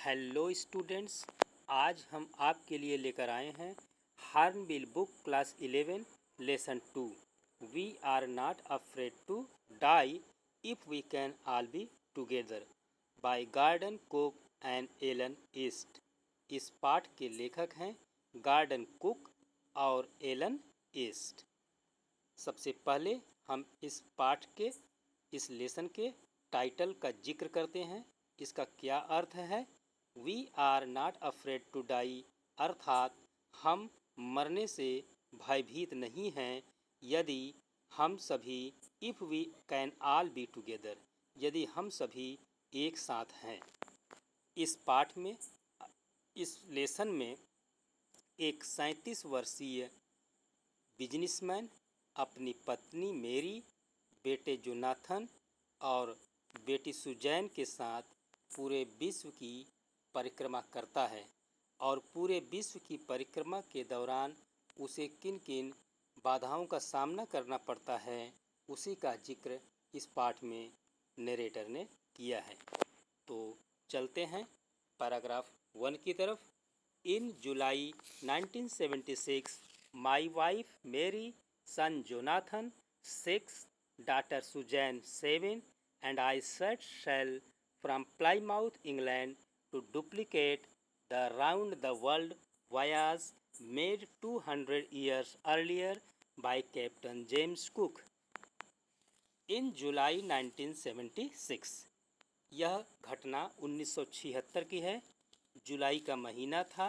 Hello students, आज हम आपके लिए लेकर आए हैं Hornbill book class 11 lesson 2। We are not afraid to die if we can all be together by Gordon Cook and Alan East. इस पाठ के लेखक हैं गार्डन कुक और एलन ईस्ट। सबसे पहले हम इस पाठ के इस लेसन के टाइटल का जिक्र करते हैं। इसका क्या अर्थ है? We are not afraid to die, अर्थात हम मरने से भयभीत नहीं हैं यदि हम सभी if we can all be together, यदि हम सभी एक साथ हैं। इस पाठ में, इस लेसन में एक 37 वर्षीय बिजनेसमैन अपनी पत्नी मेरी, बेटे जोनाथन और बेटी सुजैन के साथ पूरे विश्व की परिक्रमा करता है और पूरे विश्व की परिक्रमा के दौरान उसे किन किन बाधाओं का सामना करना पड़ता है, उसी का जिक्र इस पाठ में नरेटर ने किया है। तो चलते हैं पैराग्राफ 1 की तरफ। इन जुलाई 1976 माई वाइफ मेरी, सन Jonathan 6, daughter Suzanne 7, and I set sail from Plymouth, England to duplicate the round the world voyage made 200 years earlier by Captain James Cook. In July 1976, यह घटना 1976 की है। जुलाई का महीना था।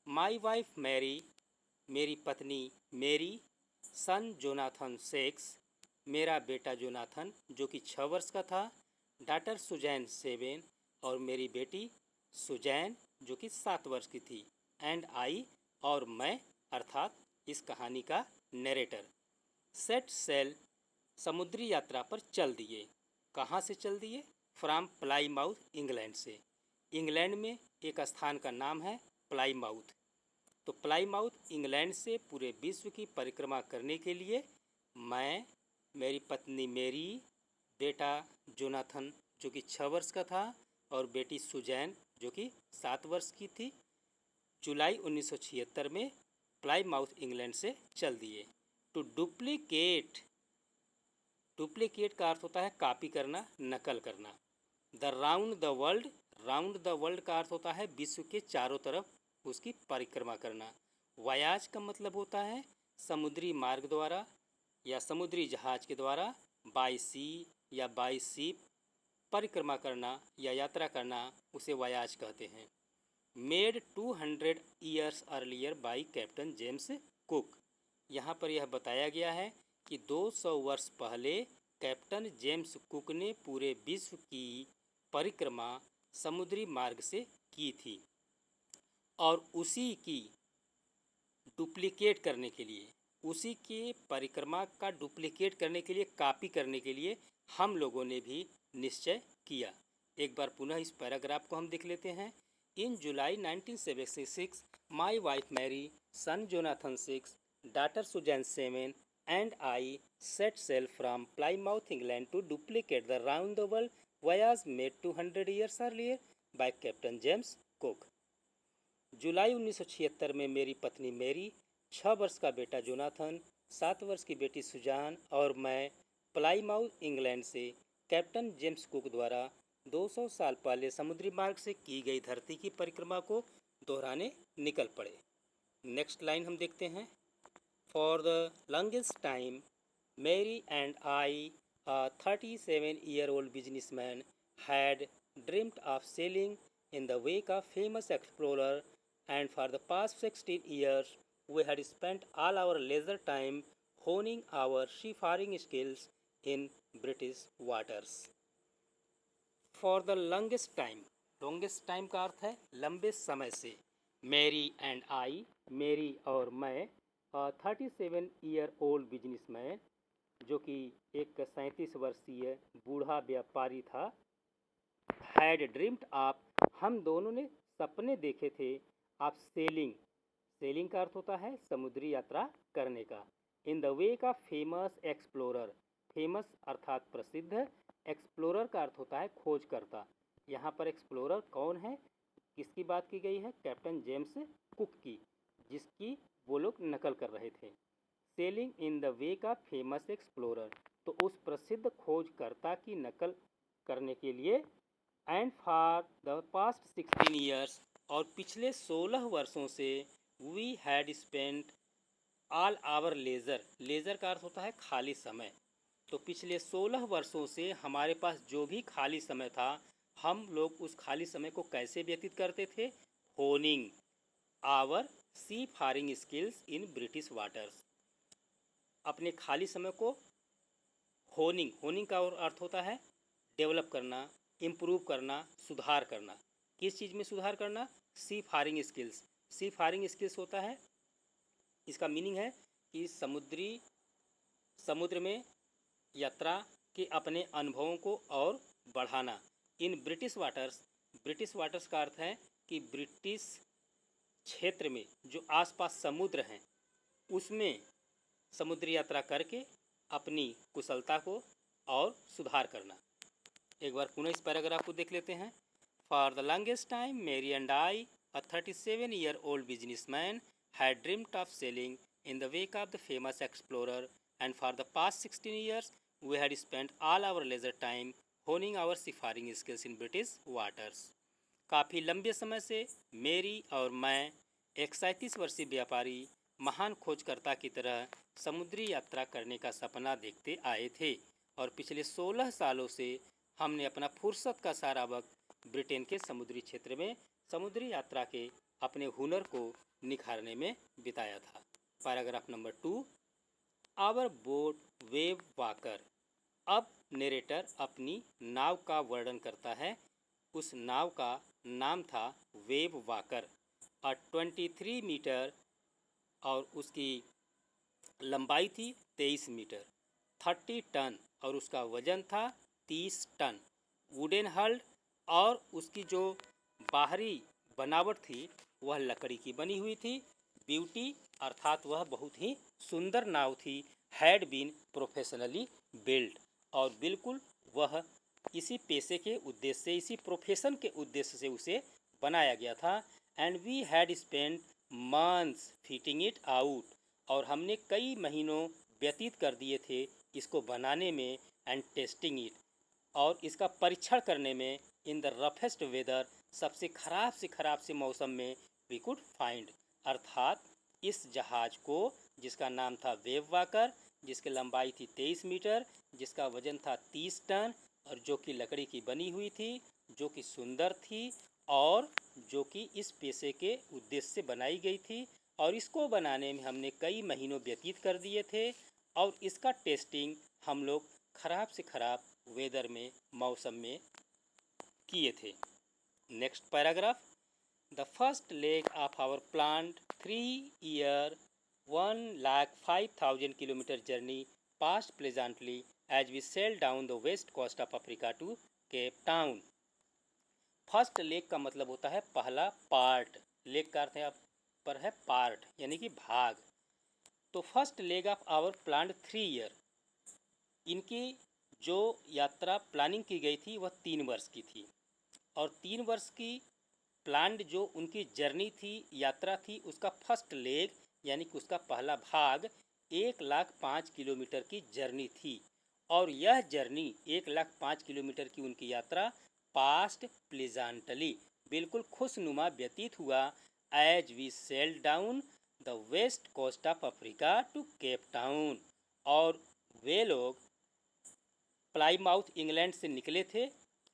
माई वाइफ मैरी, मेरी पत्नी मेरी, सन जोनाथन 6, मेरा बेटा जोनाथन जो कि 6 वर्ष का था, डॉटर सुजैन 7 और मेरी बेटी सुजैन जो कि 7 वर्ष की थी, एंड आई और मैं, अर्थात इस कहानी का नरेटर, सेट सेल समुद्री यात्रा पर चल दिए। कहाँ से चल दिए? फ्रॉम प्लाईमाउथ, इंग्लैंड से। इंग्लैंड में एक स्थान का नाम है प्लाईमाउथ। तो प्लाईमाउथ इंग्लैंड से पूरे विश्व की परिक्रमा करने के लिए मैं, मेरी पत्नी मेरी, बेटा जोनाथन जो कि 6 वर्ष का था और बेटी सुजैन जो कि 7 वर्ष की थी, जुलाई 1976 में प्लाईमाउथ इंग्लैंड से चल दिए। टू डुप्लीकेट, डुप्लीकेट का अर्थ होता है कॉपी करना, नकल करना। The round the world, round the world का अर्थ होता है विश्व के चारों तरफ उसकी परिक्रमा करना। वायाज का मतलब होता है समुद्री मार्ग द्वारा या समुद्री जहाज के द्वारा, बाई सी या बाई शिप परिक्रमा करना या यात्रा करना, उसे वायाज कहते हैं। Made 200 years earlier by captain James cook. यहाँ पर यह बताया गया है कि 200 वर्ष पहले कैप्टन जेम्स कुक ने पूरे विश्व की परिक्रमा समुद्री मार्ग से की थी और उसी की डुप्लीकेट करने के लिए, उसी के परिक्रमा का डुप्लीकेट करने के लिए, कॉपी करने के लिए हम लोगों ने भी निश्चय किया। एक बार पुनः इस पैराग्राफ को हम देख लेते हैं। In July 1976 my wife Mary, son Jonathan 6, daughter Suzanne 7 and I set sail from Plymouth England to duplicate the round the world voyage made 200 years earlier by captain James Cook. जुलाई 1976 में मेरी पत्नी मेरी, 6 वर्ष का बेटा जोनाथन, 7 वर्ष की बेटी सुजान और मैं प्लाईमाउथ इंग्लैंड से कैप्टन जेम्स कुक द्वारा 200 साल पहले समुद्री मार्ग से की गई धरती की परिक्रमा को दोहराने निकल पड़े। नेक्स्ट लाइन हम देखते हैं। फॉर द लॉन्गेस्ट टाइम मेरी and I, a 37-year-old businessman, had dreamt of sailing in the wake of famous explorer, and for the past 16 years we had spent all our leisure time honing our seafaring skills in British waters. For the longest time, longest time का अर्थ है लंबे समय से। मेरी and I, मेरी और मैं, 37-year-old businessman जो कि एक 37 वर्षीय बूढ़ा व्यापारी था, हैड ड्रीम्ड ऑफ, हम दोनों ने सपने देखे थे, ऑफ सेलिंग, सेलिंग का अर्थ होता है समुद्री यात्रा करने का, इन the wake of famous explorer, famous अर्थात प्रसिद्ध, एक्सप्लोरर का अर्थ होता है खोजकर्ता। यहाँ पर एक्सप्लोरर कौन है? किसकी बात की गई है? कैप्टन जेम्स कुक की, जिसकी वो लोग नकल कर रहे थे। Sailing in the wake of famous explorer, तो उस प्रसिद्ध खोजकर्ता की नकल करने के लिए। And for the past 16 years, और पिछले 16 वर्षों से we had spent all our leisure, leisure का अर्थ होता है खाली समय। तो पिछले 16 वर्षों से हमारे पास जो भी खाली समय था, हम लोग उस खाली समय को कैसे व्यतीत करते थे? Honing our seafaring skills in British waters, अपने खाली समय को होनिंग, होनिंग का और अर्थ होता है डेवलप करना, इम्प्रूव करना, सुधार करना। किस चीज़ में सुधार करना? सी फारिंग स्किल्स। सी फारिंग स्किल्स होता है, इसका मीनिंग है कि समुद्र में यात्रा के अपने अनुभवों को और बढ़ाना। इन ब्रिटिश वाटर्स, ब्रिटिश वाटर्स का अर्थ है कि ब्रिटिश क्षेत्र में जो आसपास समुद्र हैं उसमें समुद्री यात्रा करके अपनी कुशलता को और सुधार करना। एक बार पुनः इस पैराग्राफ को देख लेते हैं। फॉर द लॉन्गेस्ट टाइम मेरी and I, a 37-year-old businessman, had dreamt of sailing in the wake of the famous explorer, and for the past 16 years we had spent all our leisure time honing our seafaring skills in British waters. काफ़ी लंबे समय से मेरी और मैं, एक 37 वर्षीय व्यापारी, महान खोजकर्ता की तरह समुद्री यात्रा करने का सपना देखते आए थे, और पिछले 16 सालों से हमने अपना फुर्सत का सारा वक्त ब्रिटेन के समुद्री क्षेत्र में समुद्री यात्रा के अपने हुनर को निखारने में बिताया था। Paragraph number 2, our boat wave walker. अब नरेटर अपनी नाव का वर्णन करता है। उस नाव का नाम था वेव वाकर। 23 मीटर और उसकी लंबाई थी 23 मीटर, 30 टन और उसका वजन था 30 टन। वुडन हल्ड, और उसकी जो बाहरी बनावट थी वह लकड़ी की बनी हुई थी। ब्यूटी अर्थात वह बहुत ही सुंदर नाव थी। हैड बीन प्रोफेशनली बिल्ड, और बिल्कुल वह इसी पेशे के उद्देश्य से, इसी प्रोफेशन के उद्देश्य से उसे बनाया गया था। And we had spend months fitting it out, और हमने कई महीनों व्यतीत कर दिए थे इसको बनाने में। एंड टेस्टिंग इट, और इसका परीक्षण करने में। इन द रफेस्ट वेदर, सबसे खराब से मौसम में। वी कुड फाइंड, अर्थात इस जहाज़ को, जिसका नाम था वेव वाकर, जिसकी लंबाई थी 23 मीटर, जिसका वजन था 30 टन, और जो कि लकड़ी की बनी हुई थी, जो कि सुंदर थी, और जो कि इस पेशे के उद्देश्य से बनाई गई थी, और इसको बनाने में हमने कई महीनों व्यतीत कर दिए थे, और इसका टेस्टिंग हम लोग खराब से खराब वेदर में, मौसम में किए थे। Next paragraph, the first leg of our planned 3-year 1,05,000 kilometre journey passed pleasantly as we sail down the west coast of Africa to Cape Town. First leg का मतलब होता है पहला पार्ट। लेग का अर्थ यहाँ पर है पार्ट, यानी कि भाग। तो first leg of our planned 3 year, इनकी जो यात्रा प्लानिंग की गई थी वह 3 वर्ष की थी, और 3 वर्ष की प्लान्ड जो उनकी जर्नी थी, यात्रा थी, उसका फर्स्ट लेग यानी कि उसका पहला भाग 1,05,000 किलोमीटर की जर्नी थी। और यह जर्नी 1,05,000 किलोमीटर की उनकी यात्रा पास्ट प्लेजेंटली, बिल्कुल खुशनुमा व्यतीत हुआ। As we sail down the west coast of Africa to Cape Town, और वे लोग प्लाईमाउथ इंग्लैंड से निकले थे,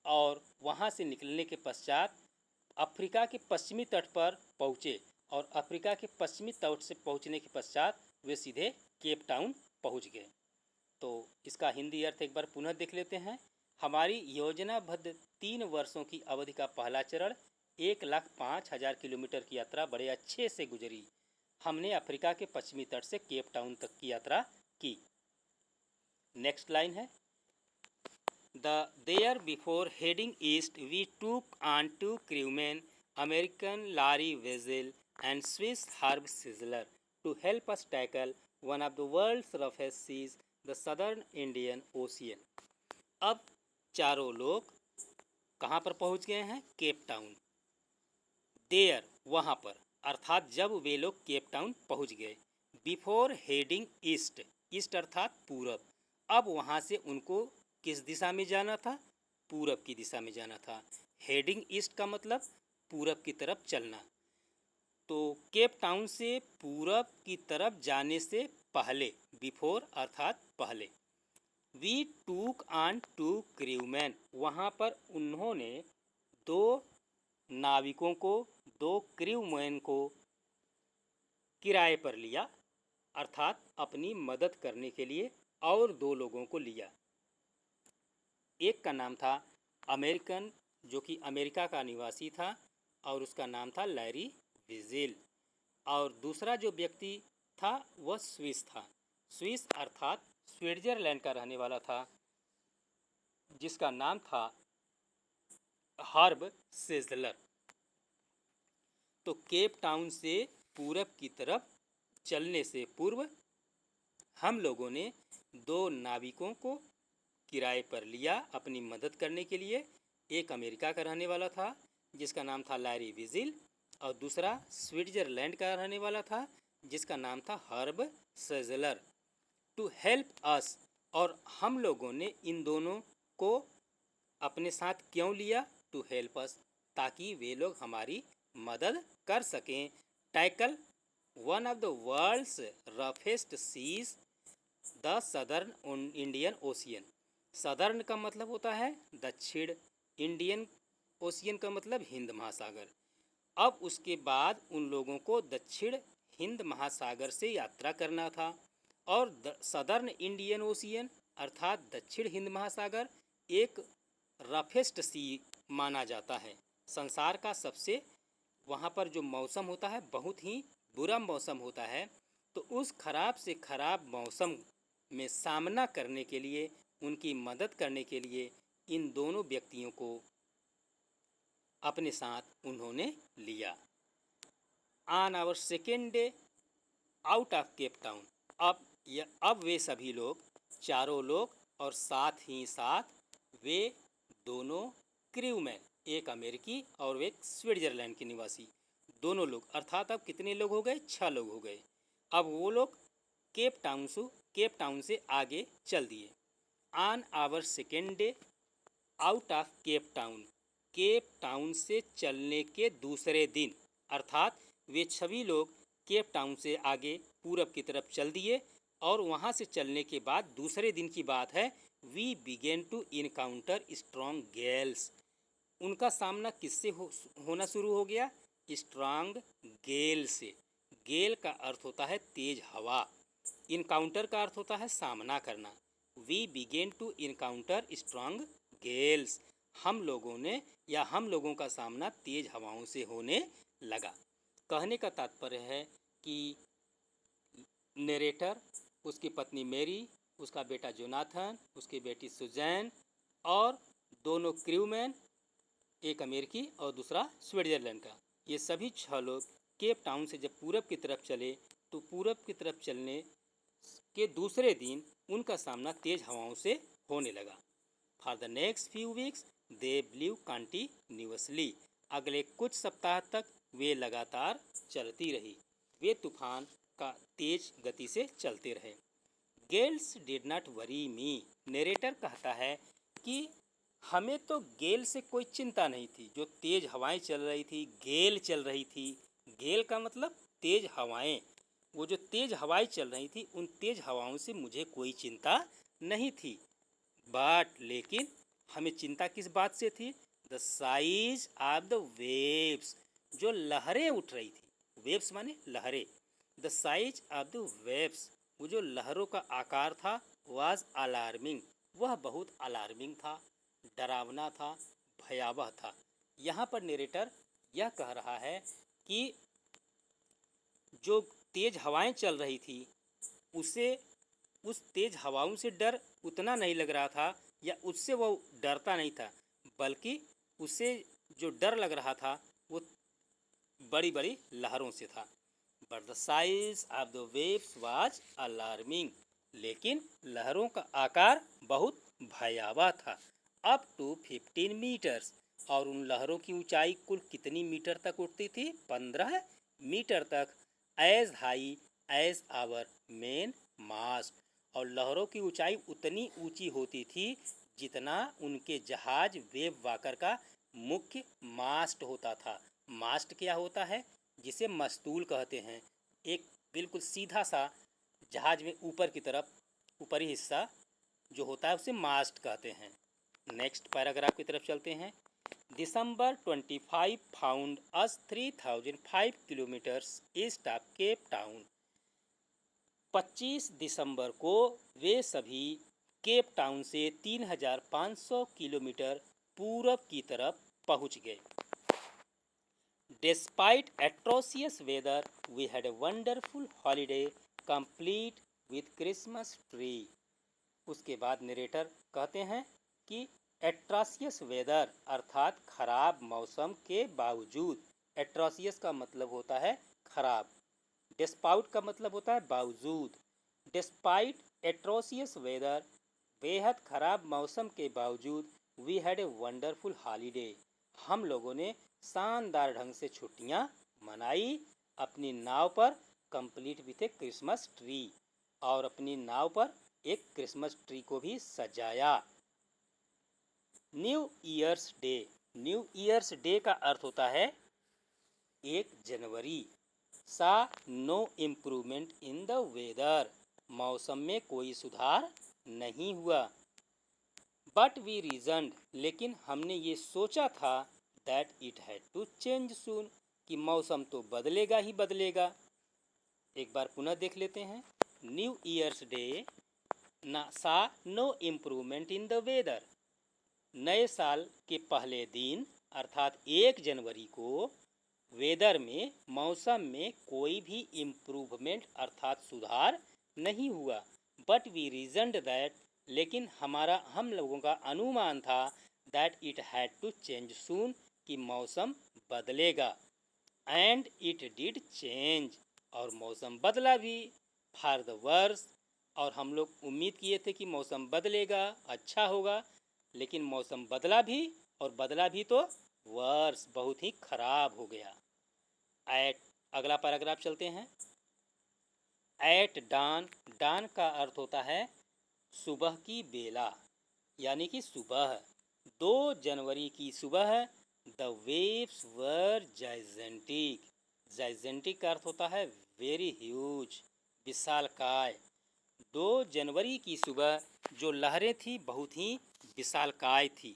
और वहाँ से निकलने के पश्चात अफ्रीका के पश्चिमी तट पर पहुँचे, और अफ्रीका के पश्चिमी तट से पहुँचने के पश्चात वे सीधे केप टाउन पहुँच गए। तो इसका हिंदी अर्थ एक बार पुनः देख लेते हैं। हमारी योजनाबद्ध 3 वर्षों की अवधि का पहला चरण 1,05,000 किलोमीटर की यात्रा बड़े अच्छे से गुजरी। हमने अफ्रीका के पश्चिमी तट से केप टाउन तक की यात्रा की। नेक्स्ट लाइन है, there before heading east we took on 2 crewmen, American Larry Weasel and Swiss Herb Sizzler, to help us tackle one of the world's roughest seas, the southern Indian Ocean. अब चारों लोग कहाँ पर पहुँच गए हैं? Cape Town. There वहाँ पर, अर्थात जब वे लोग केप टाउन पहुँच गए। बिफोर हेडिंग ईस्ट, ईस्ट अर्थात पूरब। अब वहाँ से उनको किस दिशा में जाना था? पूरब की दिशा में जाना था। हेडिंग ईस्ट का मतलब पूरब की तरफ चलना। तो केप टाउन से पूरब की तरफ जाने से पहले, बिफोर अर्थात पहले, वी टूक ऑन टू क्रूमैन, वहाँ पर उन्होंने दो नाविकों को, दो क्रूमैन को किराए पर लिया, अर्थात अपनी मदद करने के लिए, और दो लोगों को लिया। एक का नाम था अमेरिकन, जो कि अमेरिका का निवासी था, और उसका नाम था लैरी विजिल। और दूसरा जो व्यक्ति था वह स्विस था। स्विस अर्थात स्विट्जरलैंड का रहने वाला था, जिसका नाम था हर्ब सेजलर। तो केप टाउन से पूरब की तरफ चलने से पूर्व हम लोगों ने दो नाविकों को किराए पर लिया अपनी मदद करने के लिए। एक अमेरिका का रहने वाला था जिसका नाम था लैरी विजिल, और दूसरा स्विट्जरलैंड का रहने वाला था जिसका नाम था हर्ब सेजलर, टू हेल्प अस। और हम लोगों ने इन दोनों को अपने साथ क्यों लिया? टू हेल्प अस, ताकि वे लोग हमारी मदद कर सकें। Tackle one of the world's roughest seas, the southern Indian Ocean. Southern का मतलब होता है दक्षिण, इंडियन ओशियन का मतलब हिंद महासागर। अब उसके बाद उन लोगों को दक्षिण हिंद महासागर से यात्रा करना था, और सदर्न इंडियन ओशियन अर्थात दक्षिण हिंद महासागर एक रफेस्ट सी माना जाता है। संसार का सबसे, वहाँ पर जो मौसम होता है बहुत ही बुरा मौसम होता है। तो उस खराब से खराब मौसम में सामना करने के लिए, उनकी मदद करने के लिए इन दोनों व्यक्तियों को अपने साथ उन्होंने लिया। On our second day out of Cape Town, अब वे सभी लोग, चारों लोग, और साथ ही साथ वे दोनों क्रूमैन, एक अमेरिकी और एक स्विट्जरलैंड के निवासी, दोनों लोग, अर्थात अब कितने लोग हो गए? 6 लोग हो गए। अब वो लोग केप टाउन से आगे चल दिए। On our second day out of Cape Town से चलने के दूसरे दिन, अर्थात वे सभी लोग केप टाउन से आगे पूरब की तरफ चल दिए, और वहाँ से चलने के बाद दूसरे दिन की बात है, we began to encounter strong gales. उनका सामना किससे होना शुरू हो गया? स्ट्रॉन्ग गेल से। गेल का अर्थ होता है तेज हवा, इनकाउंटर का अर्थ होता है सामना करना। We began to encounter strong gales, हम लोगों ने या हम लोगों का सामना तेज हवाओं से होने लगा। कहने का तात्पर्य है कि नरेटर, उसकी पत्नी मेरी, उसका बेटा जोनाथन, उसकी बेटी सुजैन, और दोनों क्रूमैन, एक अमेरिकी और दूसरा स्विट्जरलैंड का, ये सभी 6 लोग केप टाउन से जब पूरब की तरफ चले, तो पूरब की तरफ चलने के दूसरे दिन उनका सामना तेज हवाओं से होने लगा। For the next few weeks they ब्लीव continuously, अगले कुछ सप्ताह तक वे लगातार चलती रही। वे तूफान का तेज गति से चलते रहे। Gales did not worry me, narrator कहता है कि हमें तो गेल से कोई चिंता नहीं थी। जो तेज हवाएं चल रही थी, गेल चल रही थी, गेल का मतलब तेज हवाएं, वो जो तेज हवाएं चल रही थी, उन तेज हवाओं से मुझे कोई चिंता नहीं थी। बट लेकिन हमें चिंता किस बात से थी? The size of the waves, जो लहरें उठ रही थी, वेव्स माने लहरें, the size of the waves, वो जो लहरों का आकार था, वाज अलार्मिंग, वह बहुत अलार्मिंग था, डरावना था, भयावह था। यहाँ पर नरेटर यह कह रहा है कि जो तेज हवाएं चल रही थी, उसे, उस तेज हवाओं से डर उतना नहीं लग रहा था, या उससे वो डरता नहीं था, बल्कि उसे जो डर लग रहा था वो बड़ी बड़ी लहरों से था। But the size of the waves was alarming, लेकिन लहरों का आकार बहुत भयावह था। अप टू 15 मीटर्स, और उन लहरों की ऊंचाई कुल कितनी मीटर तक उठती थी? 15 मीटर तक। As high as our main mast, और लहरों की ऊंचाई उतनी ऊंची होती थी जितना उनके जहाज वेव वाकर का मुख्य मास्ट होता था। मास्ट क्या होता है? जिसे मस्तूल कहते हैं। एक बिल्कुल सीधा सा जहाज में ऊपर की तरफ ऊपरी हिस्सा जो होता है उसे मास्ट कहते हैं। नेक्स्ट पैराग्राफ की तरफ चलते हैं। दिसंबर 25 found us 3005 kilometres east of Cape town. 25 दिसंबर को वे सभी केप टाउन से 3500 किलोमीटर पूरब की तरफ पहुंच गए। Despite atrocious weather, we had a wonderful holiday complete with Christmas tree. उसके बाद नरेटर कहते हैं कि एट्रोसियस वेदर अर्थात खराब मौसम के बावजूद, एट्रोसियस का मतलब होता है खराब, डिस्पाउट का मतलब होता है बावजूद। डिस्पाइट एट्रोसियस वेदर, बेहद खराब मौसम के बावजूद, we had a wonderful holiday, हम लोगों ने शानदार ढंग से छुट्टियां मनाई अपनी नाव पर, complete with A Christmas tree, और अपनी नाव पर एक क्रिसमस ट्री को भी सजाया। New Year's Day, New Year's Day का अर्थ होता है 1 जनवरी। Saw no improvement in the weather, मौसम में कोई सुधार नहीं हुआ। बट वी रीजन्ड, लेकिन हमने ये सोचा था, that it had to change soon, कि मौसम तो बदलेगा ही बदलेगा। एक बार पुनः देख लेते हैं। New Year's Day saw no improvement in the weather, नए साल के पहले दिन अर्थात 1 जनवरी को वेदर में, मौसम में कोई भी इम्प्रूवमेंट अर्थात सुधार नहीं हुआ। बट वी रीजन्ड दैट, लेकिन हम लोगों का अनुमान था, that it had to change soon, कि मौसम बदलेगा। एंड इट डिड चेंज, और मौसम बदला भी, फॉर द वर्स, और हम लोग उम्मीद किए थे कि मौसम बदलेगा, अच्छा होगा, लेकिन मौसम बदला भी, और बदला भी तो वर्स, बहुत ही खराब हो गया। एट, अगला पैराग्राफ चलते हैं। एट डान, डान का अर्थ होता है सुबह की बेला, यानी कि सुबह। 2 जनवरी की सुबह the waves were gigantic, gigantic का अर्थ होता है वेरी ह्यूज, विशालकाय। 2 जनवरी की सुबह जो लहरें थी बहुत ही विशालकाय थी।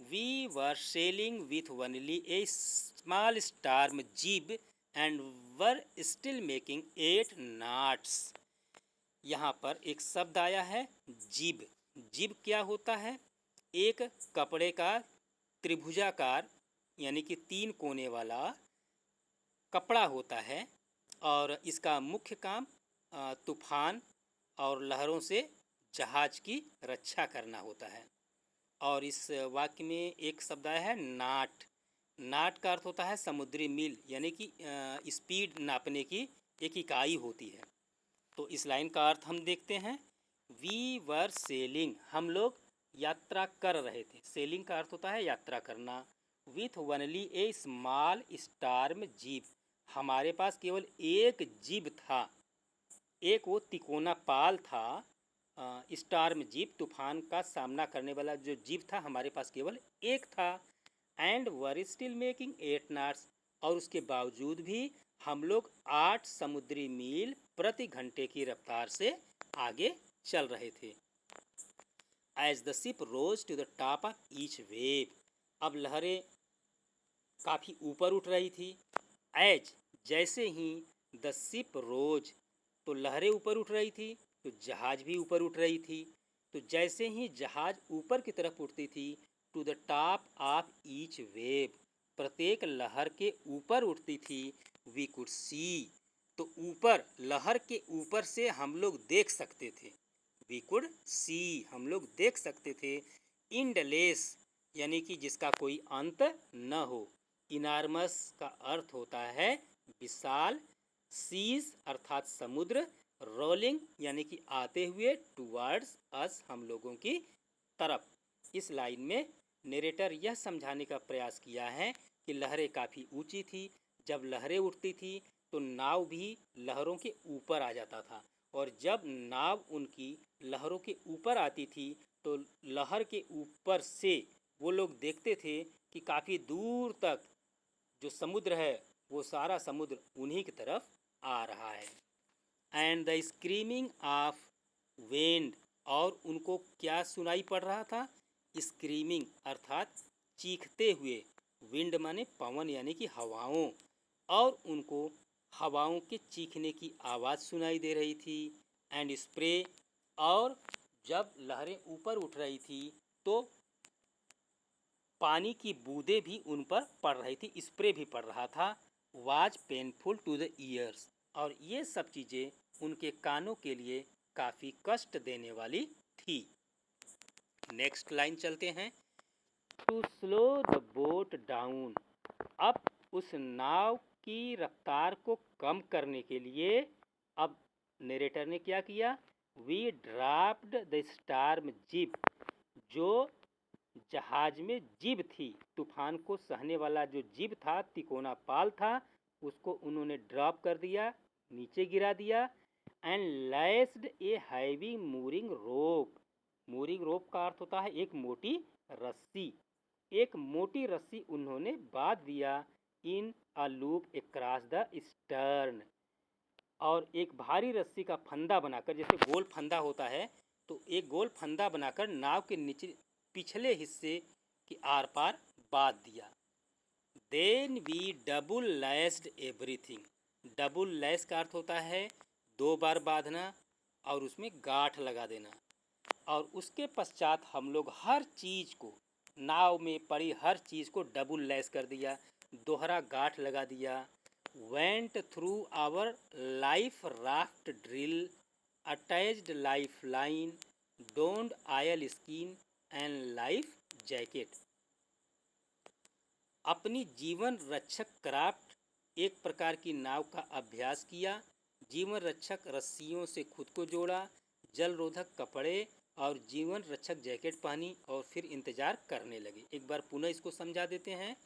We were sailing with only a small storm jib and were still making 8 knots. यहाँ पर एक शब्द आया है जिब। जिब क्या होता है? एक कपड़े का त्रिभुजाकार यानी कि 3 कोने वाला कपड़ा होता है, और इसका मुख्य काम तूफान और लहरों से जहाज की रक्षा करना होता है। और इस वाक्य में एक शब्द आया है नाट। नाट का अर्थ होता है समुद्री मील, यानी कि स्पीड नापने की एक इकाई होती है। तो इस लाइन का अर्थ हम देखते हैं। वी वर सेलिंग, हम लोग यात्रा कर रहे थे। सेलिंग का अर्थ होता है यात्रा करना। With only a small storm jeep, हमारे पास केवल एक जीप था, एक वो तिकोना पाल था। स्टार्म जीप, तूफान का सामना करने वाला जो जीप था, हमारे पास केवल एक था। And were still making 8 knots, और उसके बावजूद भी हम लोग 8 समुद्री मील प्रति घंटे की रफ्तार से आगे चल रहे थे। As the ship rose to the top of each wave, अब लहरें काफ़ी ऊपर उठ रही थी। एज, जैसे ही, द शिप रोज, तो लहरें ऊपर उठ रही थी, तो जहाज भी ऊपर उठ रही थी। तो जैसे ही जहाज ऊपर की तरफ उठती थी, to the top of each wave, प्रत्येक लहर के ऊपर उठती थी, वी कुड सी, तो ऊपर, लहर के ऊपर से हम लोग देख सकते थे। वी कुड सी, हम लोग देख सकते थे। इंडलेस, यानी कि जिसका कोई अंत न हो। इनार्मस का अर्थ होता है विशाल। सीज अर्थात समुद्र। रोलिंग यानी कि आते हुए, टुवर्ड्स अस, हम लोगों की तरफ। इस लाइन में नरेटर यह समझाने का प्रयास किया है कि लहरें काफ़ी ऊंची थी। जब लहरें उठती थी तो नाव भी लहरों के ऊपर आ जाता था, और जब नाव उनकी लहरों के ऊपर आती थी तो लहर के ऊपर से वो लोग देखते थे कि काफ़ी दूर तक जो समुद्र है वो सारा समुद्र उन्हीं की तरफ आ रहा है। एंड द स्क्रीमिंग ऑफ वेंड, और उनको क्या सुनाई पड़ रहा था? स्क्रीमिंग अर्थात चीखते हुए, विंड माने पवन यानी कि हवाओं, और उनको हवाओं के चीखने की आवाज़ सुनाई दे रही थी। एंड स्प्रे, और जब लहरें ऊपर उठ रही थी तो पानी की बूंदें भी उन पर पड़ रही थी, स्प्रे भी पड़ रहा था। Was painful to the ears, और ये सब चीज़ें उनके कानों के लिए काफ़ी कष्ट देने वाली थी। नेक्स्ट लाइन चलते हैं। To slow the boat down, अब उस नाव की रफ्तार को कम करने के लिए अब नरेटर ने क्या किया? वी ड्राफ्ड द स्टार्म जिब, जो जहाज में जिब थी, तूफान को सहने वाला जो जिब था, तिकोना पाल था, उसको उन्होंने ड्रॉप कर दिया, नीचे गिरा दिया। And lashed a heavy mooring rope, mooring rope का अर्थ होता है एक मोटी रस्सी, एक मोटी रस्सी उन्होंने बांध दिया in a loop across the stern, और एक भारी रस्सी का फंदा बनाकर, जैसे गोल फंदा होता है तो एक गोल फंदा बनाकर नाव के नीचे पिछले हिस्से के आर पार बांध दिया। Then we double lashed everything, double lash का अर्थ होता है दो बार बांधना और उसमें गांठ लगा देना, और उसके पश्चात हम लोग हर चीज़ को, नाव में पड़ी हर चीज़ को डबल लैस कर दिया, दोहरा गांठ लगा दिया। Went through our life raft drill, attached life line, donned oilskin and life jacket, अपनी जीवन रक्षक क्राफ्ट, एक प्रकार की नाव का अभ्यास किया, जीवन रक्षक रस्सियों से खुद को जोड़ा, जल रोधक कपड़े और जीवन रक्षक जैकेट पहनी, और फिर इंतज़ार करने लगे। एक बार पुनः इसको समझा देते हैं।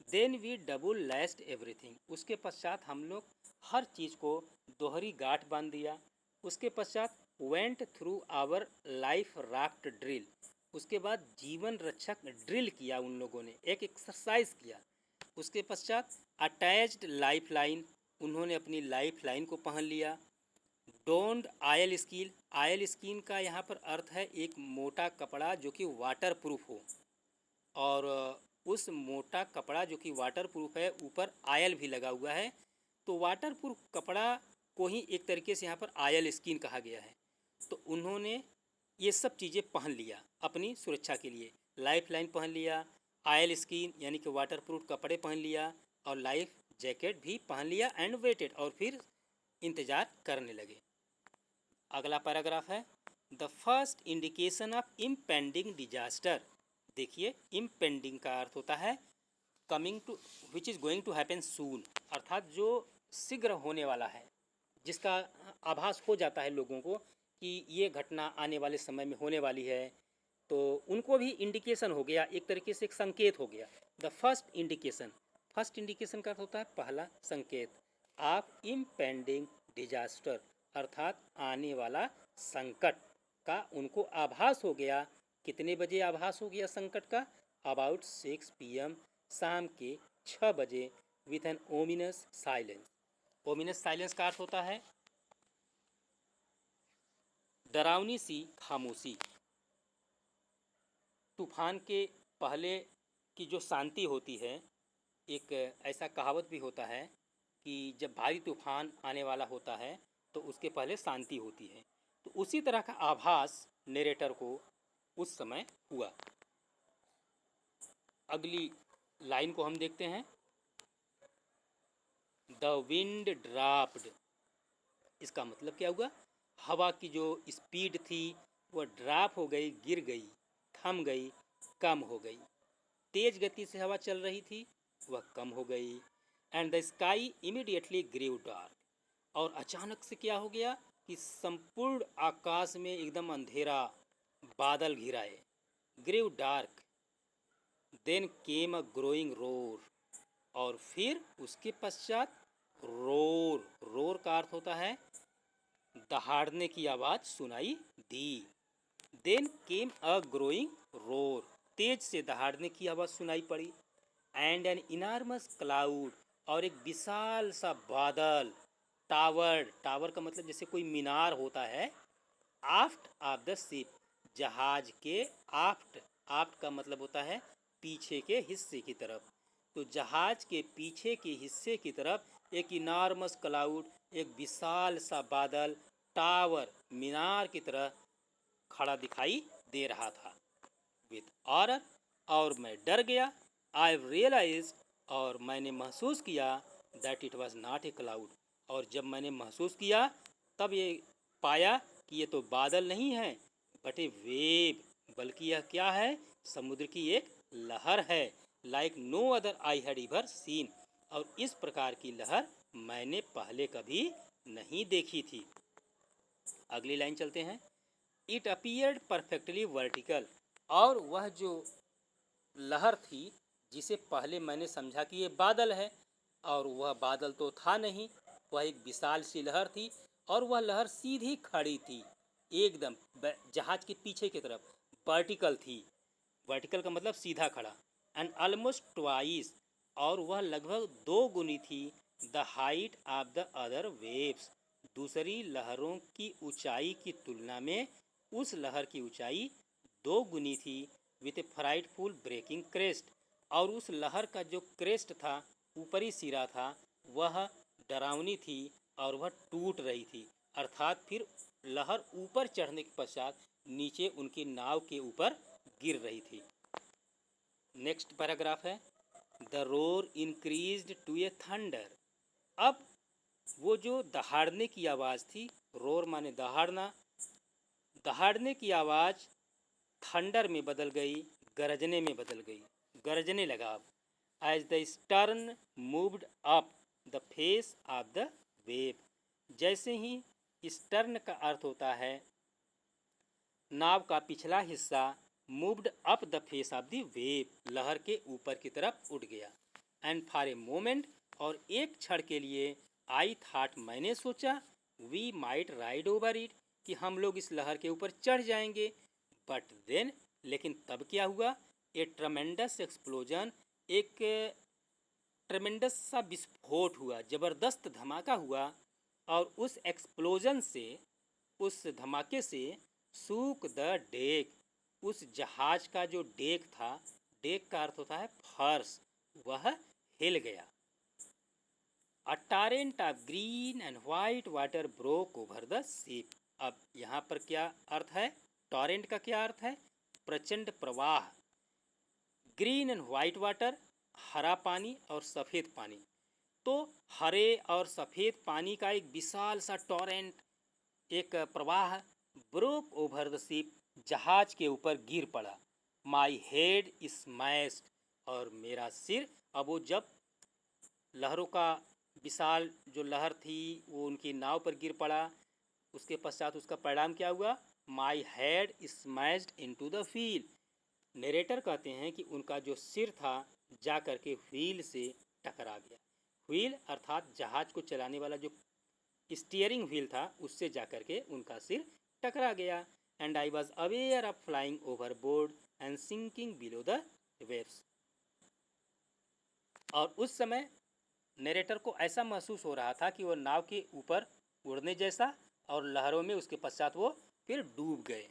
Then we double lashed everything, उसके पश्चात हम लोग हर चीज़ को दोहरी गांठ बांध दिया। उसके पश्चात went through our life raft drill, उसके बाद जीवन रक्षक ड्रिल किया, उन लोगों ने एक एक्सरसाइज किया। उसके पश्चात अटैच्ड लाइफ लाइन, उन्होंने अपनी लाइफ लाइन को पहन लिया। डोंड आयल स्किन, आयल स्किन का यहाँ पर अर्थ है एक मोटा कपड़ा जो कि वाटर प्रूफ हो, और उस मोटा कपड़ा जो कि वाटर प्रूफ है, ऊपर आयल भी लगा हुआ है, तो वाटर प्रूफ कपड़ा को ही एक तरीके से यहाँ पर आयल स्किन कहा गया है। तो उन्होंने ये सब चीज़ें पहन लिया अपनी सुरक्षा के लिए, लाइफ लाइन पहन लिया, आयल स्किन यानी कि वाटर प्रूफ कपड़े पहन लिया, और लाइफ जैकेट भी पहन लिया। एंड वेटेड, और फिर इंतज़ार करने लगे। अगला पैराग्राफ है the first indication of impending disaster. देखिए, इम्पेंडिंग का अर्थ होता है coming to, which is going to happen soon, अर्थात जो शीघ्र होने वाला है, जिसका आभास हो जाता है लोगों को कि ये घटना आने वाले समय में होने वाली है, तो उनको भी इंडिकेशन हो गया, एक तरीके से एक संकेत हो गया। The first indication, first indication का अर्थ होता है पहला संकेत, ऑफ इम्पेंडिंग डिजास्टर, अर्थात आने वाला संकट का उनको आभास हो गया। कितने बजे आभास हो गया संकट का? अबाउट 6 PM, शाम के 6 बजे, with an ominous silence. Ominous silence का अर्थ होता है डरावनी सी खामोशी। तूफान के पहले की जो शांति होती है, एक ऐसा कहावत भी होता है कि जब भारी तूफान आने वाला होता है तो उसके पहले शांति होती है, तो उसी तरह का आभास नरेटर को उस समय हुआ। अगली लाइन को हम देखते हैं। द विंड ड्राफ्ड, इसका मतलब क्या हुआ? हवा की जो स्पीड थी वह ड्राप हो गई, गिर गई, थम गई, कम हो गई। तेज गति से हवा चल रही थी, वह कम हो गई। And the sky immediately grew dark, और अचानक से क्या हो गया कि संपूर्ण आकाश में एकदम अंधेरा, बादल घिराए। Grave dark, then came a growing roar, और फिर उसके पश्चात रोर, रोर का अर्थ होता है दहाड़ने की आवाज़ सुनाई दी। Then came a growing roar, तेज से दहाड़ने की आवाज़ सुनाई पड़ी। एंड एन इनार्मस क्लाउड, और एक विशाल सा बादल, टावर, टावर का मतलब जैसे कोई मीनार होता है, आफ्ट ऑफ द शिप, जहाज के आफ्ट, आफ्ट का मतलब होता है पीछे के हिस्से की तरफ, तो जहाज के पीछे के हिस्से की तरफ एक इनार्मस क्लाउड, एक विशाल सा बादल, टावर, मीनार की तरह खड़ा दिखाई दे रहा था। विथ ऑर्डर, और मैं डर गया। आई रियलाइज, और मैंने महसूस किया that it was not a cloud, और जब मैंने महसूस किया तब ये पाया कि ये तो बादल नहीं है, बट ए वेव, बल्कि यह क्या है, समुद्र की एक लहर है। Like no other I had ever seen, और इस प्रकार की लहर मैंने पहले कभी नहीं देखी थी। अगली लाइन चलते हैं। इट अपीयर्ड परफेक्टली वर्टिकल, और वह जो लहर थी जिसे पहले मैंने समझा कि ये बादल है, और वह बादल तो था नहीं, वह एक विशाल सी लहर थी, और वह लहर सीधी खड़ी थी एकदम जहाज के पीछे की तरफ, वर्टिकल थी। वर्टिकल का मतलब सीधा खड़ा। एंड ऑलमोस्ट ट्वाइस, और वह लगभग 2 गुनी थी the height of the other waves, दूसरी लहरों की ऊंचाई की तुलना में उस लहर की ऊंचाई 2 गुनी थी। With a frightful breaking crest, और उस लहर का जो क्रेस्ट था, ऊपरी सिरा था, वह डरावनी थी और वह टूट रही थी, अर्थात फिर लहर ऊपर चढ़ने के पश्चात नीचे उनकी नाव के ऊपर गिर रही थी। नेक्स्ट पैराग्राफ है, the roar increased to a thunder. अब वो जो दहाड़ने की आवाज़ थी, रोर माने दहाड़ना, दहाड़ने की आवाज़ थंडर में बदल गई, गरजने में बदल गई, गरजने लगा। अब as the stern moved up the face of the wave, जैसे ही स्टर्न का अर्थ होता है नाव का पिछला हिस्सा, moved up the face of the wave, लहर के ऊपर की तरफ उठ गया। एंड फॉर ए मोमेंट, और एक क्षण के लिए, आई थाट, मैंने सोचा, we might ride over it, कि हम लोग इस लहर के ऊपर चढ़ जाएंगे। बट देन, लेकिन तब क्या हुआ, ए ट्रमेंडस एक्सप्लोजन, एक ट्रमेंडस सा विस्फोट हुआ, ज़बरदस्त धमाका हुआ, और उस एक्सप्लोजन से, उस धमाके से, सूक द डेक, उस जहाज का जो डेक था, डेक का अर्थ होता है फर्श, वह हिल गया। A torrent of green and white water broke over the ship. अब यहाँ पर क्या अर्थ है, टॉरेंट का क्या अर्थ है, प्रचंड प्रवाह। ग्रीन एंड वाइट वाटर, हरा पानी और सफ़ेद पानी, तो हरे और सफ़ेद पानी का एक विशाल सा टॉरेंट, एक प्रवाह, ब्रोक ओवर द शिप, जहाज के ऊपर गिर पड़ा। माई हेड स्मैश्ड, और मेरा सिर, अब वो जब लहरों का विशाल जो लहर थी वो उनकी नाव पर गिर पड़ा, उसके पश्चात उसका परिणाम क्या हुआ, my head smashed into the wheel. Narrator कहते हैं कि उनका जो सिर था जा कर के व्हील से टकरा गया। व्हील अर्थात जहाज को चलाने वाला जो स्टीयरिंग व्हील था, उससे जा कर के उनका सिर टकरा गया। And I was aware of flying overboard and sinking below the waves, और उस समय नरेटर को ऐसा महसूस हो रहा था कि वो नाव के ऊपर उड़ने जैसा, और लहरों में उसके पश्चात वो फिर डूब गए।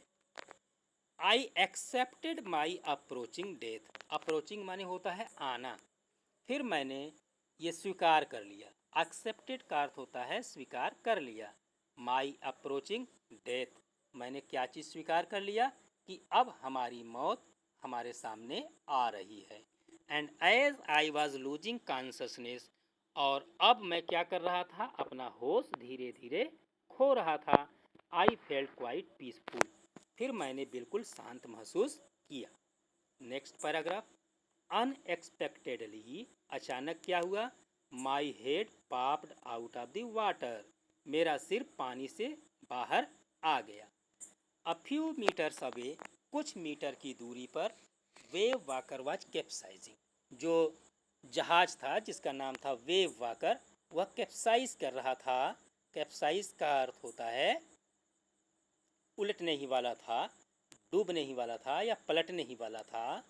I accepted my approaching death, approaching माने होता है आना, फिर मैंने ये स्वीकार कर लिया। एक्सेप्टेड का अर्थ होता है स्वीकार कर लिया। माई अप्रोचिंग डेथ, मैंने क्या चीज़ स्वीकार कर लिया, कि अब हमारी मौत हमारे सामने आ रही है। And as I was losing consciousness, और अब मैं क्या कर रहा था, अपना होश धीरे धीरे खो रहा था। आई फेल्ट क्वाइट पीसफुल, फिर मैंने बिल्कुल शांत महसूस किया। नेक्स्ट पैराग्राफ, अनएक्सपेक्टेडली, अचानक क्या हुआ, my head popped out of the water, मेरा सिर पानी से बाहर आ गया। अ फ्यू मीटर्स अवे, कुछ मीटर की दूरी पर, वेव वाकर वाज कैप्साइजिंग। जो जहाज था जिसका नाम था वेव वाकर, वह कैप्साइज कर रहा था। कैप्साइज का अर्थ होता है उलटने ही वाला था, डूबने ही वाला था या पलटने ही वाला था।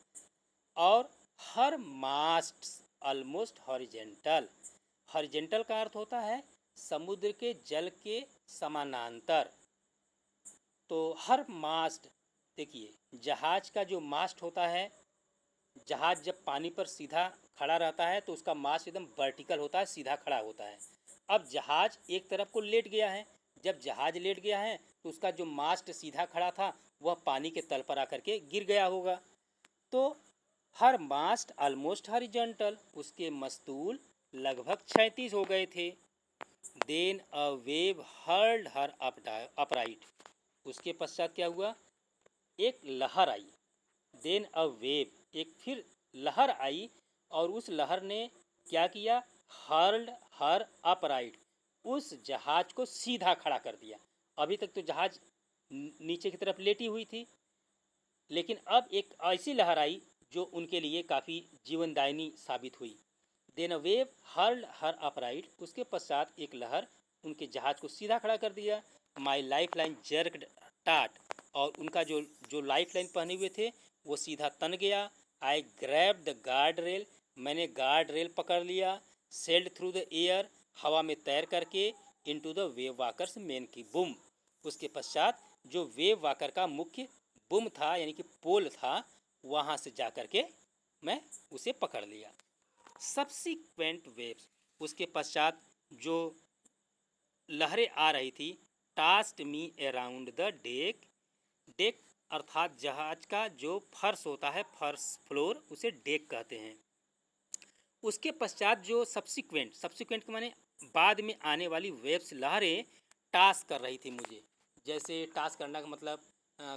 और हर मास्ट ऑलमोस्ट हॉरिजेंटल। हॉरिजेंटल का अर्थ होता है समुद्र के जल के समानांतर। तो हर मास्ट, देखिए जहाज का जो मास्ट होता है, जहाज जब पानी पर सीधा खड़ा रहता है तो उसका मास्ट एकदम वर्टिकल होता है, सीधा खड़ा होता है। अब जहाज एक तरफ को लेट गया है, जब जहाज लेट गया है तो उसका जो मास्ट सीधा खड़ा था वह पानी के तल पर आकर के गिर गया होगा। तो हर मास्ट ऑलमोस्ट हॉरिजॉन्टल, उसके मस्तूल लगभग 36 हो गए थे। Then a wave hurled her upright, उसके पश्चात क्या हुआ, एक लहर आई। देन अ वेव, एक फिर लहर आई और उस लहर ने क्या किया, हर्ल्ड हर अपराइट, उस जहाज को सीधा खड़ा कर दिया। अभी तक तो जहाज नीचे की तरफ लेटी हुई थी, लेकिन अब एक ऐसी लहर आई जो उनके लिए काफ़ी जीवनदायिनी साबित हुई। Then a wave hurled her upright, उसके पश्चात एक लहर उनके जहाज को सीधा खड़ा कर दिया। माई लाइफ लाइन जर्कड टाट, और उनका जो जो लाइफ लाइन पहने हुए थे वो सीधा तन गया। आई ग्रैब द गार्ड रेल, मैंने गार्ड रेल पकड़ लिया। सेल्ड थ्रू द एयर, हवा में तैर करके। Into the wave walkers main की बूम, उसके पश्चात जो वेव वाकर का मुख्य बुम था यानी कि पोल था, वहाँ से जा कर के मैं उसे पकड़ लिया। सब्सिक्वेंट वेव्स, उसके पश्चात जो लहरें आ रही थी, tasked me around the deck. Deck अर्थात जहाज का जो फर्श होता है, फर्श फ्लोर, उसे डेक कहते हैं। उसके पश्चात जो सब्सिक्वेंट, सब्सिक्वेंट के माने बाद में आने वाली वेव्स, लहरें टास कर रही थी मुझे। जैसे टास करना का मतलब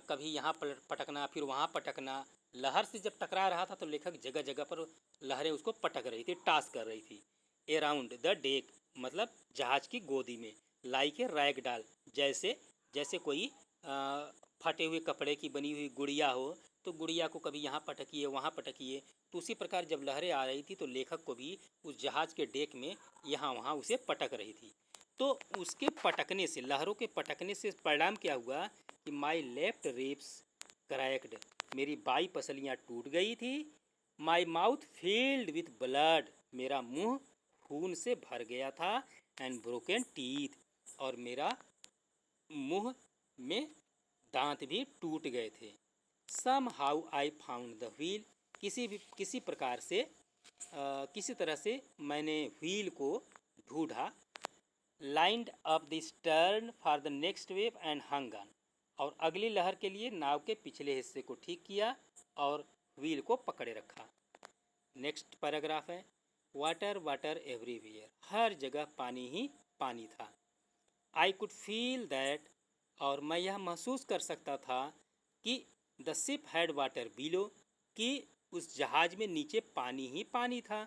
कभी यहाँ पटकना फिर वहाँ पटकना। लहर से जब टकरा रहा था तो लेखक जगह जगह पर लहरें उसको पटक रही थी, टास कर रही थी। अराउंड द डेक मतलब जहाज की गोदी में। लाइक ए रैग डाल, जैसे जैसे कोई फटे हुए कपड़े की बनी हुई गुड़िया हो तो गुड़िया को कभी यहाँ पटकिए वहाँ पटकिए, तो उसी प्रकार जब लहरें आ रही थी तो लेखक को भी उस जहाज के डेक में यहाँ वहाँ उसे पटक रही थी। तो उसके पटकने से, लहरों के पटकने से परिणाम क्या हुआ कि माई लेफ्ट रिब्स क्रैक्ड, मेरी बाई पसलियाँ टूट गई थी। My mouth field with blood, मेरा मुंह खून से भर गया था। एंड ब्रोकन टीथ, और मेरा मुंह में दांत भी टूट गए थे। Somehow I found the wheel, किसी प्रकार से किसी तरह से मैंने व्हील को ढूंढा। Lined up the stern for the next wave and hung on, और अगली लहर के लिए नाव के पिछले हिस्से को ठीक किया और व्हील को पकड़े रखा। नेक्स्ट पैराग्राफ है, वाटर वाटर एवरीवेयर, हर जगह पानी ही पानी था। आई कुड फील दैट, और मैं यह महसूस कर सकता था कि the ship had water below, कि उस जहाज में नीचे पानी ही पानी था।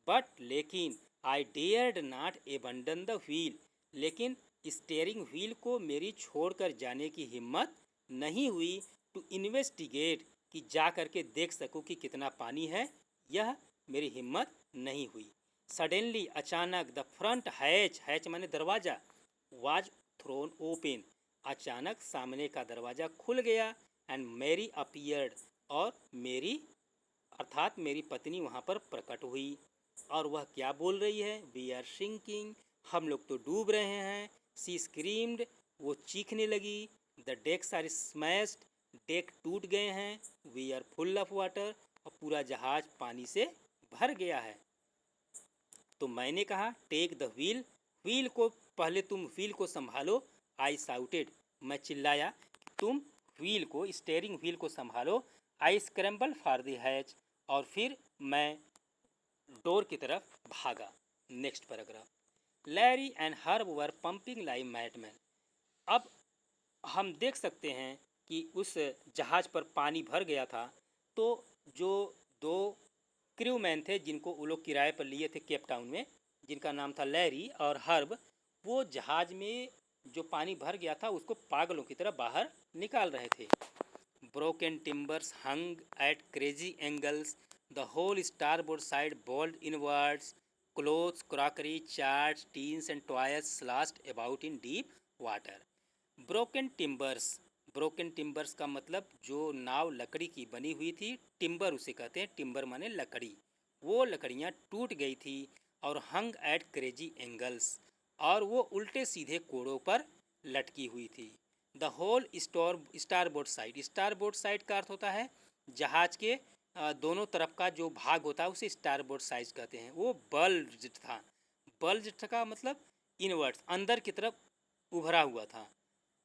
बट लेकिन I dared not abandon the wheel, लेकिन स्टीयरिंग व्हील को मेरी छोड़कर जाने की हिम्मत नहीं हुई। टू इन्वेस्टिगेट, कि जा करके देख सकूं कि कितना पानी है, यह मेरी हिम्मत नहीं हुई। सडनली, अचानक, द फ्रंट हैच, हैच माने दरवाज़ा, वाज थ्रोन ओपन, अचानक सामने का दरवाज़ा खुल गया। एंड मैरी अपीयर्ड, और मेरी अर्थात मेरी पत्नी वहाँ पर प्रकट हुई। और वह क्या बोल रही है, वी आर सिंकिंग, हम लोग तो डूब रहे हैं। सी स्क्रीम्ड, वो चीखने लगी। The decks are smashed, deck टूट गए हैं। We are full of water, और पूरा जहाज पानी से भर गया है। तो मैंने कहा टेक द व्हील, व्हील को पहले तुम व्हील को संभालो। आई साउटेड, मैं चिल्लाया, तुम व्हील को, स्टीयरिंग व्हील को संभालो। I scramble for the hatch, और फिर मैं डोर की तरफ भागा। Next paragraph, Larry and Herb were pumping like madman. अब हम देख सकते हैं कि उस जहाज़ पर पानी भर गया था, तो जो दो क्रू मैन थे जिनको वो लोग किराए पर लिए थे केप टाउन में, जिनका नाम था लैरी और हर्ब, वो जहाज़ में जो पानी भर गया था उसको पागलों की तरह बाहर निकाल रहे थे। broken timbers hung at crazy angles, the whole starboard side bowled inwards, clothes, crockery, charts, tins and toys slashed about in deep water. Broken timbers, broken timbers का मतलब जो नाव लकड़ी की बनी हुई थी, टिम्बर उसे कहते हैं, टिम्बर माने लकड़ी, वो लकड़ियाँ टूट गई थी और हंग एट क्रेजी एंगल्स, और वो उल्टे सीधे कोड़ों पर लटकी हुई थी। The whole starboard side, starboard side का अर्थ होता है जहाज के दोनों तरफ का जो भाग होता है उसे स्टारबोर्ड साइड कहते हैं, वो बल्ज था। बल्ज का मतलब इनवर्ड्स, अंदर की तरफ उभरा हुआ था।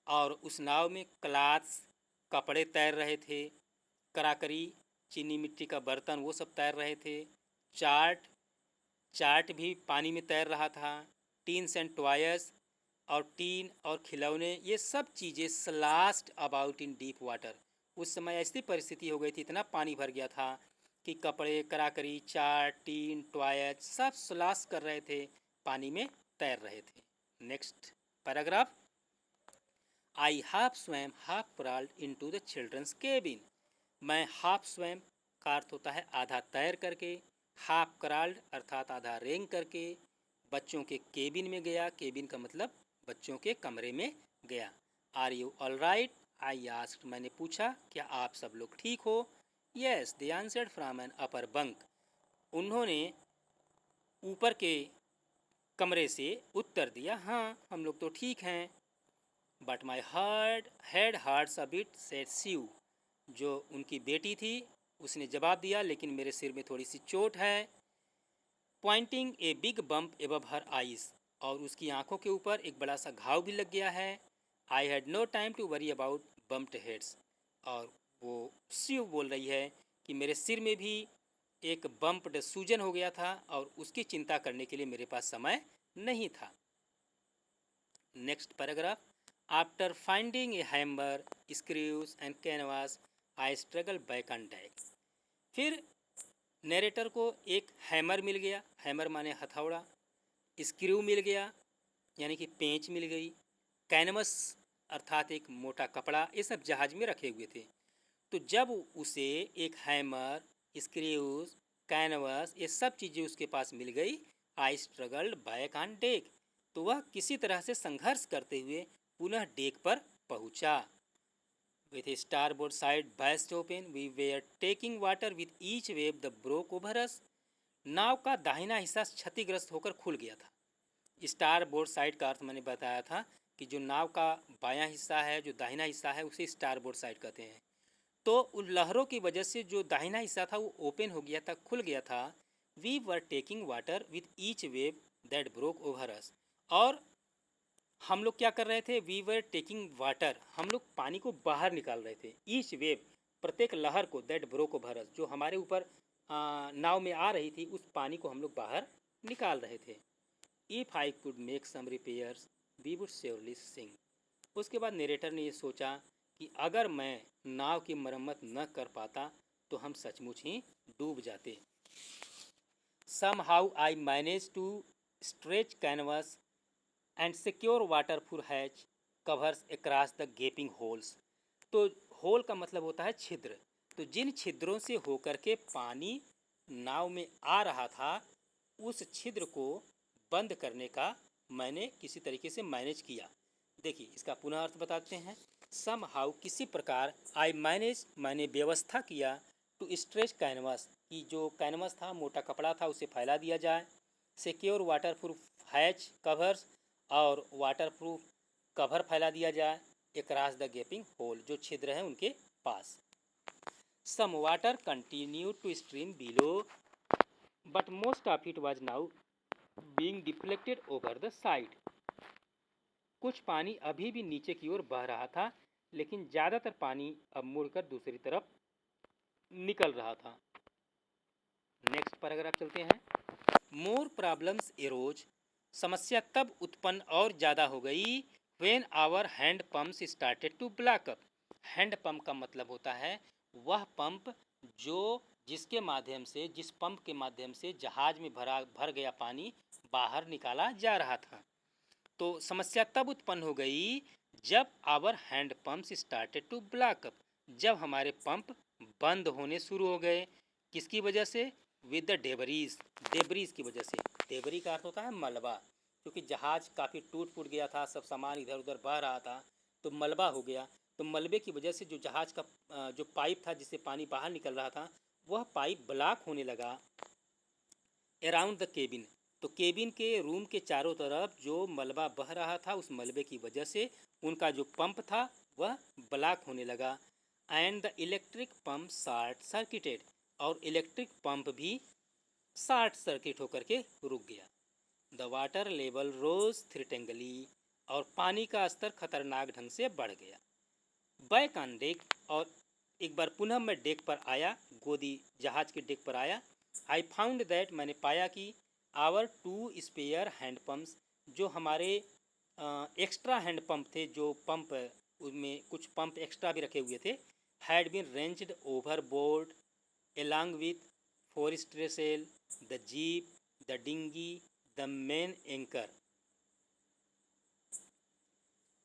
और उस नाव में क्लॉथ्स, कपड़े तैर रहे थे, कराकरी, चीनी मिट्टी का बर्तन, वो सब तैर रहे थे, चार्ट, चार्ट भी पानी में तैर रहा था, टीन्स एंड टॉयज, और टीन और खिलौने, ये सब चीज़ें स्लास्ट अबाउट इन डीप वाटर। उस समय ऐसी परिस्थिति हो गई थी, इतना पानी भर गया था कि कपड़े, कराकरी, चार्ट, टीन, टॉयज सब स्लाश कर रहे थे, पानी में तैर रहे थे। Next paragraph, I half swam, half crawled into the children's cabin. मैं हाफ स्वैम का अर्थ होता है आधा तैर करके, हाफ क्रॉल्ड अर्थात आधा रेंग करके बच्चों के केबिन में गया। केबिन का मतलब बच्चों के कमरे में गया। Are you all right, I asked, मैंने पूछा क्या आप सब लोग ठीक हो। Yes they answered from an upper bunk, उन्होंने ऊपर के कमरे से उत्तर दिया, हाँ हम लोग तो ठीक हैं। But my head hurts a bit, said Sue, जो उनकी बेटी थी उसने जवाब दिया, लेकिन मेरे सिर में थोड़ी सी चोट है। Pointing a big bump above her eyes, और उसकी आंखों के ऊपर एक बड़ा सा घाव भी लग गया है। I had no time to worry about bumped heads, और वो स्यू बोल रही है कि मेरे सिर में भी एक बम्प्ड सूजन हो गया था और उसकी चिंता करने के लिए मेरे पास समय नहीं था। Next paragraph, after finding a hammer, screws and canvas, I struggle back on deck. फिर नरेटर को एक हैमर मिल गया, हैमर माने हथौड़ा, स्क्रू मिल गया यानी कि पेंच मिल गई, कैनवस अर्थात एक मोटा कपड़ा, ये सब जहाज में रखे हुए थे। तो जब उसे एक हैमर, स्क्रूज, कैनवस, ये सब चीज़ें उसके पास मिल गई, आई स्ट्रगल्ड बैक ऑन डेक, तो वह किसी तरह से संघर्ष करते हुए पुनः डेक पर पहुंचा। With a starboard side burst open, we were taking water with each wave that broke over us. नाव का दाहिना हिस्सा क्षतिग्रस्त होकर खुल गया था। स्टारबोर्ड साइड का अर्थ मैंने बताया था कि जो नाव का बायां हिस्सा है, जो दाहिना हिस्सा है, उसे स्टारबोर्ड साइड कहते हैं। तो उन लहरों की वजह से जो दाहिना हिस्सा था वो ओपन हो गया था, खुल गया था। We were taking water with each wave that broke over us, और हम लोग क्या कर रहे थे, वी वर टेकिंग वाटर, हम लोग पानी को बाहर निकाल रहे थे। ईच वेव, प्रत्येक लहर को, दैट ब्रोक ओवर अस, जो हमारे ऊपर नाव में आ रही थी, उस पानी को हम लोग बाहर निकाल रहे थे। If I could make some repairs we would surely sink. उसके बाद नरेटर ने ये सोचा कि अगर मैं नाव की मरम्मत न कर पाता तो हम सचमुच ही डूब जाते। Somehow I managed to stretch canvas and secure waterproof hatch covers across the gaping holes। तो होल का मतलब होता है छिद्र, तो जिन छिद्रों से होकर के पानी नाव में आ रहा था, उस छिद्र को बंद करने का मैंने किसी तरीके से मैनेज किया। देखिए इसका पुनः अर्थ बताते हैं। सम हाउ, किसी प्रकार, आई मैनेज, मैंने व्यवस्था किया, टू स्ट्रेच कैनवास, कि जो कैनवास था, मोटा कपड़ा था, उसे फैला दिया जाए। सिक्योर वाटरप्रूफ हैच कवर्स, और वाटरप्रूफ कवर फैला दिया जाए। अक्रॉस द गैपिंग होल, जो छिद्र हैं उनके पास। Some water continue to stream below, but most of it was now being deflected over the side. कुछ पानी अभी भी नीचे की ओर बह रहा था, लेकिन ज़्यादातर पानी अब मुड़कर दूसरी तरफ निकल रहा था। नेक्स्ट पैराग्राफ चलते हैं। मोर प्रॉब्लम्स एरोज, समस्या तब उत्पन्न और ज़्यादा हो गई। When our hand pumps started to block up. Hand pump का मतलब होता है वह पंप जो जिसके माध्यम से, जिस पंप के माध्यम से जहाज में भर गया पानी बाहर निकाला जा रहा था। तो समस्या तब उत्पन्न हो गई जब our hand pumps started to block up, जब हमारे पंप बंद होने शुरू हो गए। किसकी वजह से? विद द डेबरीज, डेबरीज की वजह से। डेबरी का अर्थ होता है मलबा, क्योंकि जहाज़ काफ़ी टूट फूट गया था, सब सामान इधर उधर बह रहा था तो मलबा हो गया। तो मलबे की वजह से जो जहाज़ का जो पाइप था जिससे पानी बाहर निकल रहा था, वह पाइप ब्लॉक होने लगा अराउंड द केबिन। तो केबिन के रूम के चारों तरफ जो मलबा बह रहा था, उस मलबे की वजह से उनका जो पंप था वह ब्लॉक होने लगा। And the electric pump short circuited, और इलेक्ट्रिक पंप भी शॉर्ट सर्किट होकर के रुक गया। द वाटर लेवल रोज थ्रिटेंगली, और पानी का स्तर खतरनाक ढंग से बढ़ गया। बैक ऑन डेक, और एक बार पुनः मैं डेक पर आया, गोदी जहाज के डेक पर आया। आई फाउंड दैट, मैंने पाया कि आवर 2 स्पेयर हैंड पम्प्स, जो हमारे एक्स्ट्रा हैंड पंप थे, जो पंप उनमें कुछ पंप एक्स्ट्रा भी रखे हुए थे, had been wrenched overboard along with foresail, the jeep, the dinghy, the main anchor।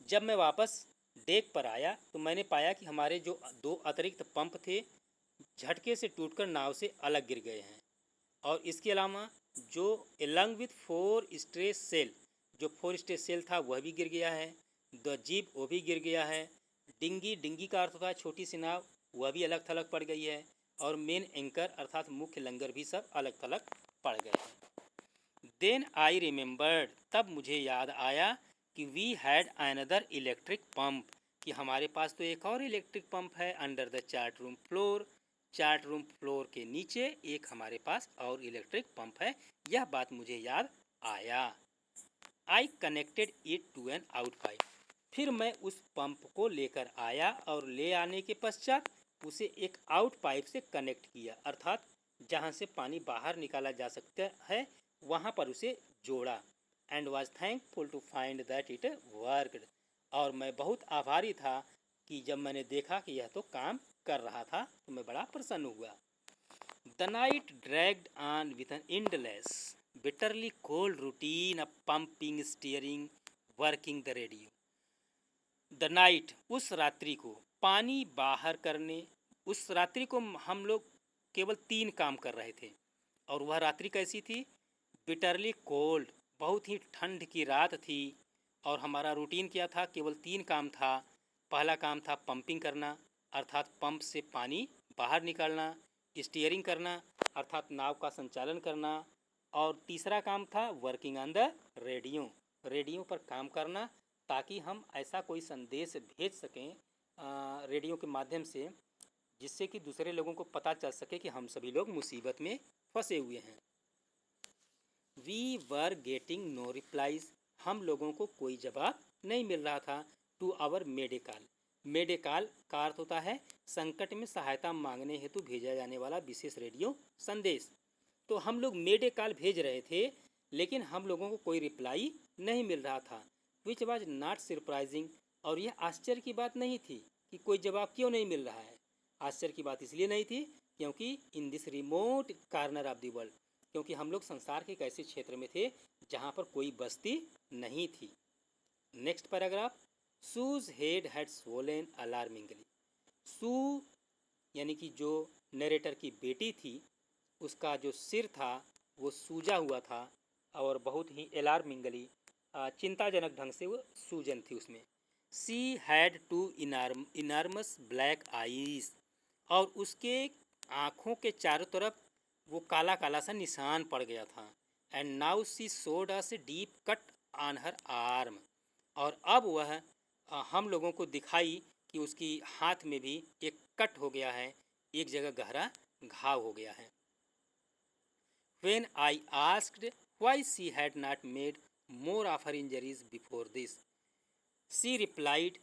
जब मैं वापस डेक पर आया तो मैंने पाया कि हमारे जो 2 अतिरिक्त पंप थे झटके से टूटकर नाव से अलग गिर गए हैं। और इसके अलावा जो along with four stress sail, जो 4 स्ट्रेस सेल था वह भी गिर गया है। द जीप वो भी गिर गया है। डिंगी, डिंगी का अर्थ होता है छोटी सी नाव, वह भी अलग थलग पड़ गई है। और मेन एंकर अर्थात मुख्य लंगर भी सब अलग थलग पड़ गए हैं। देन आई रिमेंबर्ड, तब मुझे याद आया कि we had another electric pump, कि हमारे पास तो एक और इलेक्ट्रिक पंप है under the chart room floor, chart room floor के नीचे एक हमारे पास और इलेक्ट्रिक पंप है। यह बात मुझे याद आया। I connected it to an out pipe, फिर मैं उस पंप को लेकर आया और ले आने के पश्चात उसे एक आउट पाइप से कनेक्ट किया, अर्थात जहाँ से पानी बाहर निकाला जा सकता है वहाँ पर उसे जोड़ा। And was thankful to find that it worked, और मैं बहुत आभारी था कि जब मैंने देखा कि यह तो काम कर रहा था तो मैं बड़ा प्रसन्न हुआ। The night dragged on with an endless bitterly cold routine of pumping, steering, working the radio. The night, उस रात्रि को, पानी बाहर करने, उस रात्रि को हम लोग केवल 3 काम कर रहे थे। और वह रात्रि कैसी थी? बिटरली कोल्ड, बहुत ही ठंड की रात थी। और हमारा रूटीन क्या था? केवल 3 काम था। पहला काम था पंपिंग करना, अर्थात पंप से पानी बाहर निकालना। स्टीयरिंग करना, अर्थात नाव का संचालन करना। और तीसरा काम था working on the radio, radio पर काम करना, ताकि हम ऐसा कोई संदेश भेज सकें रेडियो के माध्यम से, जिससे कि दूसरे लोगों को पता चल सके कि हम सभी लोग मुसीबत में फंसे हुए हैं। We were getting no replies, हम लोगों को कोई जवाब नहीं मिल रहा था। To our mayday call, mayday call का अर्थ होता है संकट में सहायता मांगने हेतु भेजा जाने वाला विशेष रेडियो संदेश। तो हम लोग मेडे कॉल भेज रहे थे, लेकिन हम लोगों को कोई रिप्लाई नहीं मिल रहा था। विच वॉज नॉट सरप्राइजिंग, और यह आश्चर्य की बात नहीं थी कि कोई जवाब क्यों नहीं मिल रहा है। आश्चर्य की बात इसलिए नहीं थी क्योंकि in this remote corner of the world, क्योंकि हम लोग संसार के एक ऐसे क्षेत्र में थे जहाँ पर कोई बस्ती नहीं थी। Next paragraph, Sue's head had swollen alarmingly. Sue यानी कि जो नरेटर की बेटी थी, उसका जो सिर था वो सूजा हुआ था और बहुत ही अलार्मिंगली, चिंताजनक ढंग से वो सूजन थी उसमें। She had two enormous black eyes, और उसके आँखों के चारों तरफ वो काला काला सा निशान पड़ गया था। And now see showed us deep cut on her arm, और अब वह हम लोगों को दिखाई कि उसकी हाथ में भी एक कट हो गया है, एक जगह गहरा घाव हो गया है। When I asked why she had not made more of her injuries before this, she replied,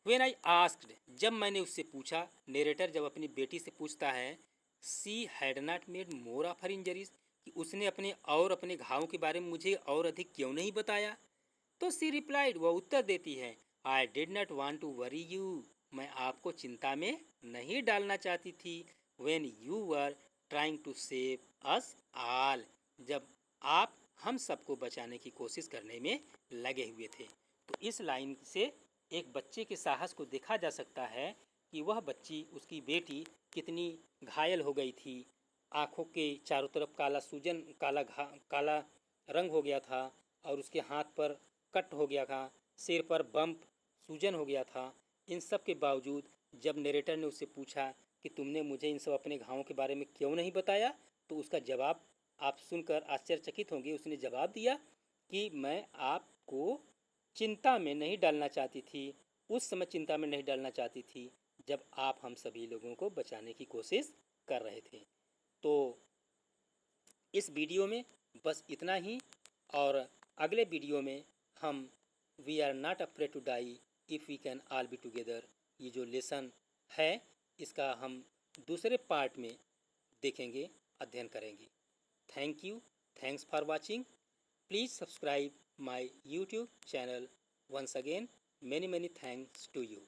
when I asked, जब मैंने उससे पूछा, नरेटर जब अपनी बेटी से पूछता है she had not made more of her injuries, कि उसने अपने घावों के बारे में मुझे और अधिक क्यों नहीं बताया, तो she replied, वह उत्तर देती है, I did not want to worry you, मैं आपको चिंता में नहीं डालना चाहती थी। when you were trying to save us all, जब आप हम सबको बचाने की कोशिश करने में लगे हुए थे। तो इस लाइन से एक बच्चे के साहस को देखा जा सकता है कि वह बच्ची, उसकी बेटी कितनी घायल हो गई थी। आँखों के चारों तरफ काला सूजन, काला रंग हो गया था और उसके हाथ पर कट हो गया था, सिर पर बम्प सूजन हो गया था। इन सब के बावजूद जब नरेटर ने उससे पूछा कि तुमने मुझे इन सब अपने घावों के बारे में क्यों नहीं बताया, तो उसका जवाब आप सुनकर आश्चर्यचकित होंगे। उसने जवाब दिया कि मैं आपको चिंता में नहीं डालना चाहती थी, उस समय चिंता में नहीं डालना चाहती थी जब आप हम सभी लोगों को बचाने की कोशिश कर रहे थे। तो इस वीडियो में बस इतना ही, और अगले वीडियो में हम we are not afraid to die if we can all be together, ये जो लेसन है इसका हम दूसरे पार्ट में देखेंगे, अध्ययन करेंगे। Thank you, thanks for watching. Please subscribe my YouTube channel. Once again, many thanks to you.